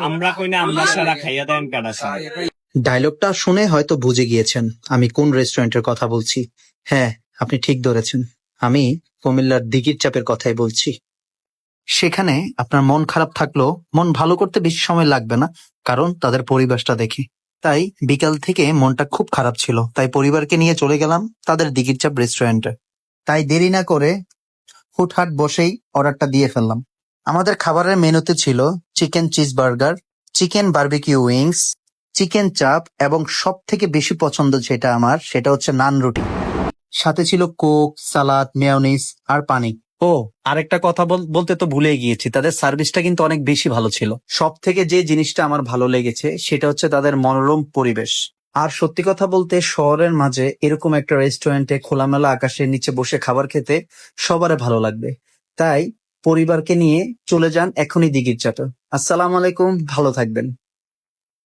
আমরা কই না আমরা সারা খাইয়া দেন কাটা সারা। ডায়লগটা শুনে হয়তো বুঝে গিয়েছেন আমি কোন রেস্টুরেন্টের কথা বলছি। হ্যাঁ, আপনি ঠিক ধরেছেন, আমি কুমিল্লার দিঘির চাপের কথাই বলছি। সেখানে আপনার মন খারাপ থাকলেও মন ভালো করতে বেশি সময় লাগবে না, কারণ তাদের পরিবেশটা দেখে। তাই বিকাল থেকে মনটা খুব খারাপ ছিল, তাই পরিবারকে নিয়ে চলে গেলাম তাদের দিঘির চাপ রেস্টুরেন্টে। তাই দেরি না করে হুটহাট বসেই অর্ডারটা দিয়ে ফেললাম। আমাদের খাবারের মেনুতে ছিল chicken cheese burger, chicken barbecue wings, chicken চাপ এবং সব থেকে বেশি পছন্দ যেটা আমার সেটা হচ্ছে নান রুটি। সাথে ছিল কোক, সালাদ, মেয়োনিজ আর পানি। ও, আরেকটা কথা বলতে তো ভুলে গিয়েছি, তাদের সার্ভিসটা কিন্তু অনেক বেশি ভালো ছিল। সব থেকে যে জিনিসটা আমার ভালো লেগেছে সেটা হচ্ছে তাদের মনোরম পরিবেশ। আর সত্যি কথা বলতে শহরের মাঝে এরকম একটা রেস্টুরেন্টে খোলামেলা আকাশের নিচে বসে খাবার খেতে সবারই ভালো লাগবে। তাই পরিবারকে নিয়ে চলে যান এখনই দিঘির চাটে। আসসালামু আলাইকুম, ভালো থাকবেন।